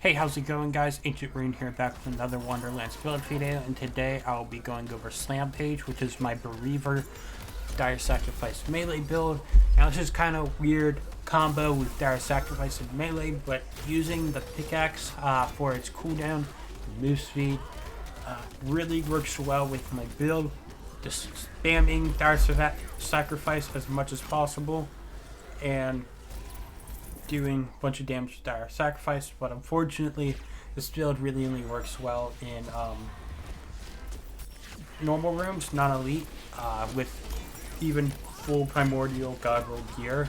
Hey, how's it going, guys? Ancient Rune here, back with another Wonderlands build video, and today I'll be going over Slampage, which is my Brr-Reaver Dire Sacrifice melee build. Now, this is kind of weird combo with Dire Sacrifice and melee, but using the pickaxe for its cooldown and move speed really works well with my build. Just spamming Dire Sacrifice as much as possible and doing a bunch of damage to Dire Sacrifice, but unfortunately this build really only works well in normal rooms, not elite, with even full primordial god roll gear.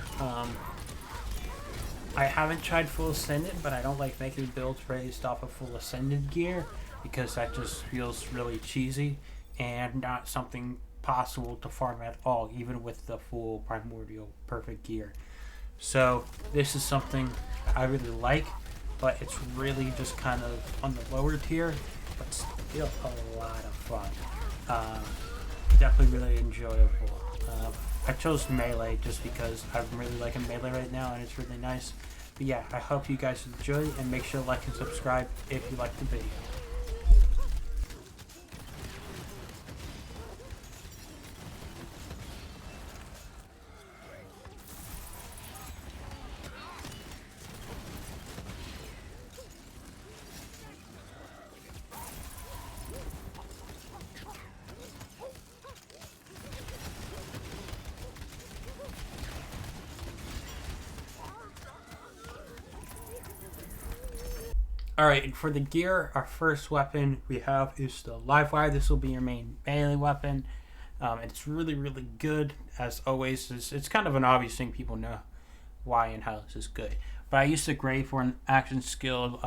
I haven't tried full ascended, but I don't like making builds based off of full ascended gear because that just feels really cheesy and not something possible to farm at all, even with the full primordial perfect gear. So this is something I really like, but it's really just kind of on the lower tier, but still a lot of fun. Definitely really enjoyable. I chose melee just because I'm really liking melee right now and it's really nice. But yeah, I hope you guys enjoy and make sure to like and subscribe if you like the video. Alright, and for the gear, our first weapon we have is the Livewire. This will be your main melee weapon. And it's really, really good, as always. It's kind of an obvious thing, people know why and how this is good. But I used the Graveborn action skill,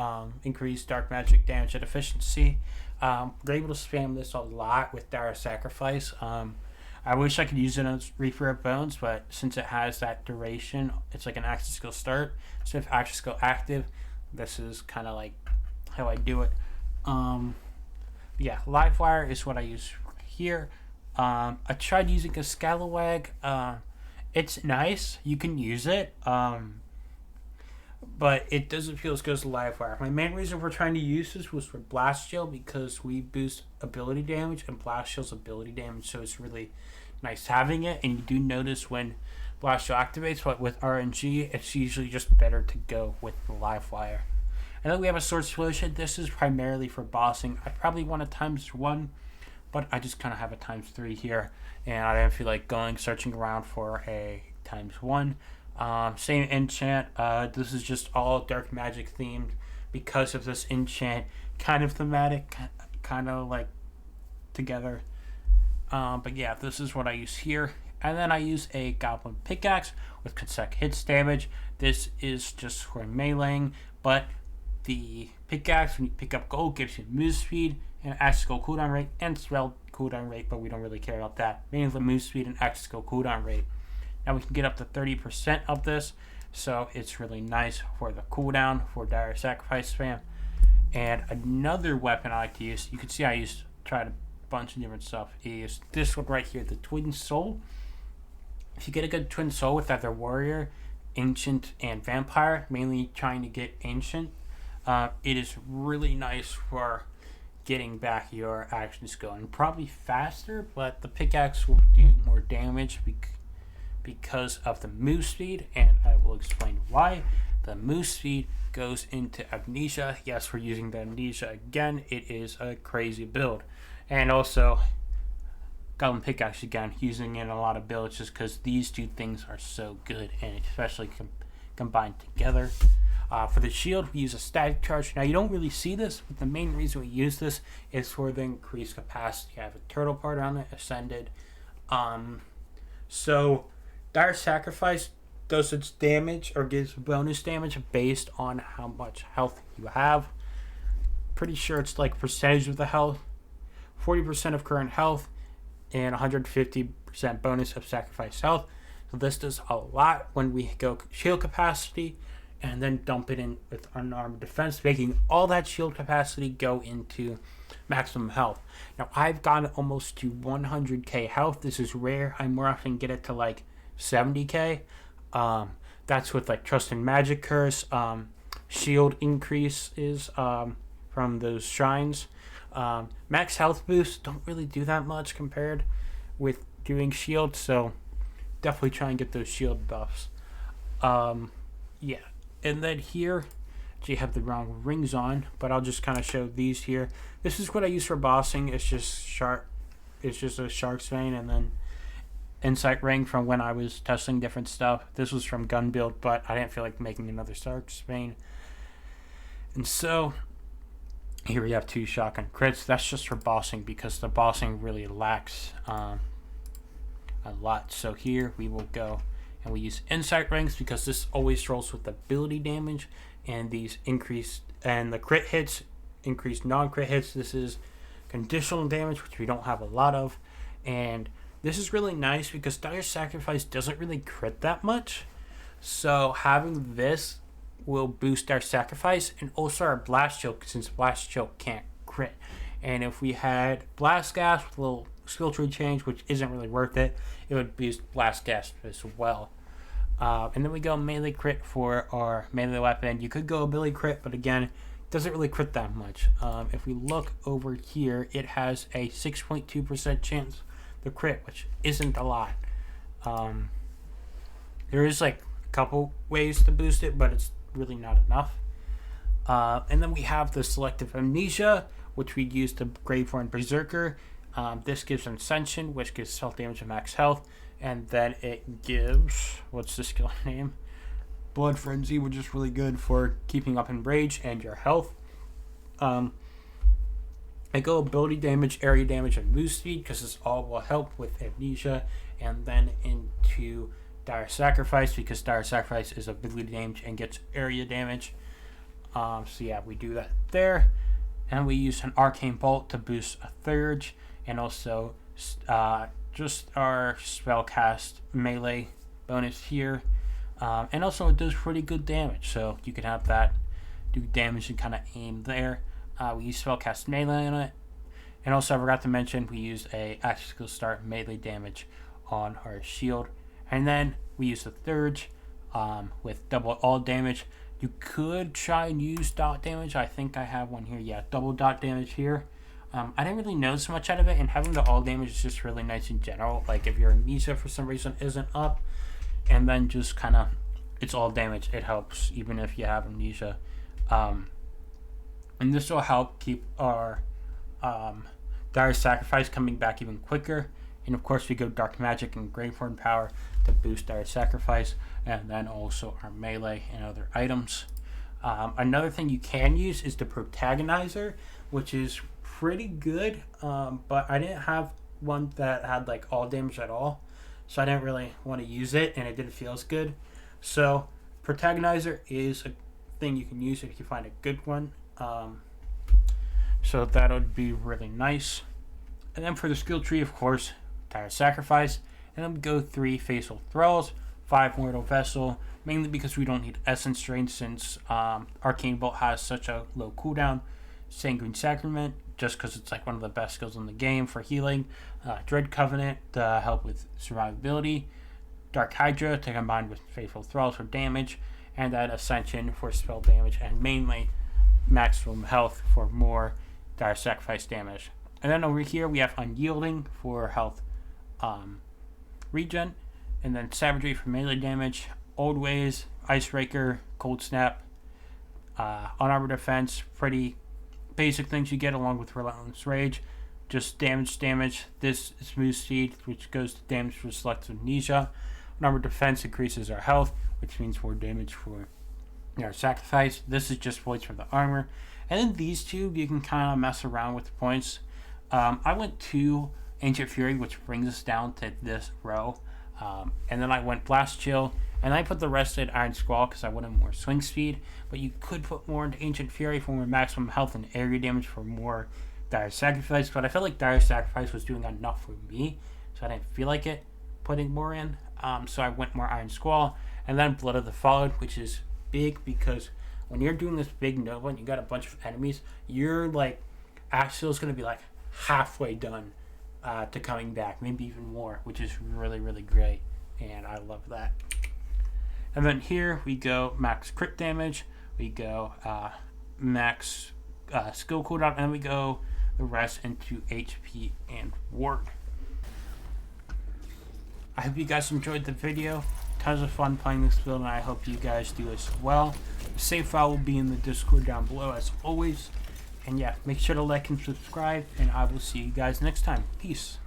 increased dark magic damage and efficiency. We're able to spam this a lot with Dire Sacrifice. I wish I could use it as Reaper of Bones, but since it has that duration, it's like an action skill start. So if action skill active, this is kind of like how I do it. Yeah, Livewire is what I use here. I tried using a Scalawag. It's nice. You can use it. But it doesn't feel as good as Livewire. My main reason for trying to use this was for Blast Shield because we boost ability damage and Blast Shield's ability damage, so it's really nice having it. And you do notice when Blast Shield activates, but with RNG, it's usually just better to go with the Livewire. And then we have a Sword Solution. This is primarily for bossing. I probably want a ×1, but I just kind of have a ×3 here, and I didn't feel like searching around for a ×1. Same enchant. This is just all dark magic themed because of this enchant, kind of thematic, kind of like together. But yeah, this is what I use here. And then I use a Goblin Pickaxe with consecutive hits damage. This is just for meleeing, but the pickaxe, when you pick up gold, gives you move speed and action skill cooldown rate and spell cooldown rate, but we don't really care about that. Mainly the move speed and action skill cooldown rate. Now we can get up to 30% of this, so it's really nice for the cooldown for Dire Sacrifice spam. And another weapon I like to use, you can see I tried a bunch of different stuff, is this one right here, the Twin Soul. If you get a good Twin Soul with either Warrior, Ancient, and Vampire, mainly trying to get Ancient, it is really nice for getting back your action skill, and probably faster, but the pickaxe will do more damage because of the move speed, and I will explain why. The move speed goes into Amnesia. Yes, we're using the Amnesia again. It is a crazy build. And also Goblin Pickaxe again, using it in a lot of builds just because these two things are so good, and especially combined together. For the shield, we use a static charge. Now, you don't really see this, but the main reason we use this is for the increased capacity. I have a turtle part on it, ascended. So, Dire Sacrifice does its damage, or gives bonus damage based on how much health you have. Pretty sure it's like percentage of the health, 40% of current health, and 150% bonus of sacrifice health. So this does a lot when we go shield capacity and then dump it in with unarmed defense, making all that shield capacity go into maximum health. Now I've gotten almost to 100k health. This is rare. I more often get it to like 70k. That's with like Trust and Magic Curse, shield increases from those shrines. Max health boosts don't really do that much compared with doing shield, so definitely try and get those shield buffs. Yeah, and then here, you have the wrong rings on, but I'll just kind of show these here. This is what I use for bossing. It's just shark. It's just a shark's vein, and then insight ring from when I was testing different stuff. This was from gun build, but I didn't feel like making another shark's vein, and so here we have 2 shotgun crits. That's just for bossing because the bossing really lacks a lot. So here we will go and we use insight rings because this always rolls with ability damage, and these increase, and the crit hits increase non-crit hits. This is conditional damage, which we don't have a lot of, and this is really nice because Dire Sacrifice doesn't really crit that much, so having this will boost our sacrifice and also our blast shield, since blast shield can't crit. And if we had blast gas with a little skill tree change, which isn't really worth it, it would boost blast gas as well. And then we go melee crit for our melee weapon. You could go ability crit, but again, it doesn't really crit that much. If we look over here, it has a 6.2% chance to crit, which isn't a lot. There is like a couple ways to boost it, but it's really not enough. And then we have the selective amnesia, which we use to Graveborn Brrzerker. This gives Ascension, which gives self damage and max health, and then it gives, what's the skill name? Blood Frenzy, which is really good for keeping up in rage and your health. I go ability damage, area damage, and move speed because this all will help with amnesia, and then into Dire Sacrifice because Dire Sacrifice is ability damage and gets area damage. So yeah, we do that there. And we use an Arcane Bolt to boost a Thurge, and also just our spellcast melee bonus here. And also it does pretty good damage, so you can have that do damage and kind of aim there. We use spellcast melee on it. And also I forgot to mention we use a action skill start melee damage on our shield. And then we use the Thurge with double all damage. You could try and use dot damage. I think I have one here. Yeah, double dot damage here. I didn't really know so much out of it, and having the all damage is just really nice in general. Like if your amnesia for some reason isn't up, and then just kind of it's all damage. It helps even if you have amnesia. And this will help keep our Dire Sacrifice coming back even quicker. And of course we go Dark Magic and Graveborn Power to boost Dire Sacrifice, and then also our melee and other items. Another thing you can use is the Protagonizer, which is pretty good, but I didn't have one that had like all damage at all, so I didn't really want to use it, and it didn't feel as good. So Protagonizer is a thing you can use if you find a good one. So that would be really nice. And then for the skill tree, of course, Dire Sacrifice, and then we go 3 Faithful Thralls, 5 Mortal Vessel, mainly because we don't need Essence Drain since Arcane Bolt has such a low cooldown. Sanguine Sacrament, just because it's like one of the best skills in the game for healing. Dread Covenant to help with survivability. Dark Hydra to combine with Faithful Thralls for damage. And then Ascension for spell damage, and mainly maximum health for more Dire Sacrifice damage. And then over here we have Unyielding for health regen, and then Savagery for melee damage, Old Ways, Icebreaker, Cold Snap, Unarmored Defense, pretty basic things you get along with Relentless Rage, just damage. This is Smooth Speed, which goes to damage for Selective Amnesia. Unarmored Defense increases our health, which means more damage for our sacrifice. This is just points for the armor. And then these two, you can kind of mess around with the points. I went to Ancient Fury, which brings us down to this row. And then I went Blast Chill, and I put the rest in Iron Squall because I wanted more swing speed. But you could put more into Ancient Fury for more maximum health and area damage for more Dire Sacrifice. But I felt like Dire Sacrifice was doing enough for me, so I didn't feel like it putting more in. So I went more Iron Squall, and then Blood of the Fallen, which is big because when you're doing this big Nova and you got a bunch of enemies, your like Axial is going to be like halfway done to coming back, maybe even more, which is really, really great, and I love that. And then here we go max crit damage we go max skill cooldown, and we go the rest into HP and ward. I hope you guys enjoyed the video. Tons of fun playing this build, and I hope you guys do as well. The save file will be in the Discord down below as always. And yeah, make sure to like and subscribe, and I will see you guys next time. Peace.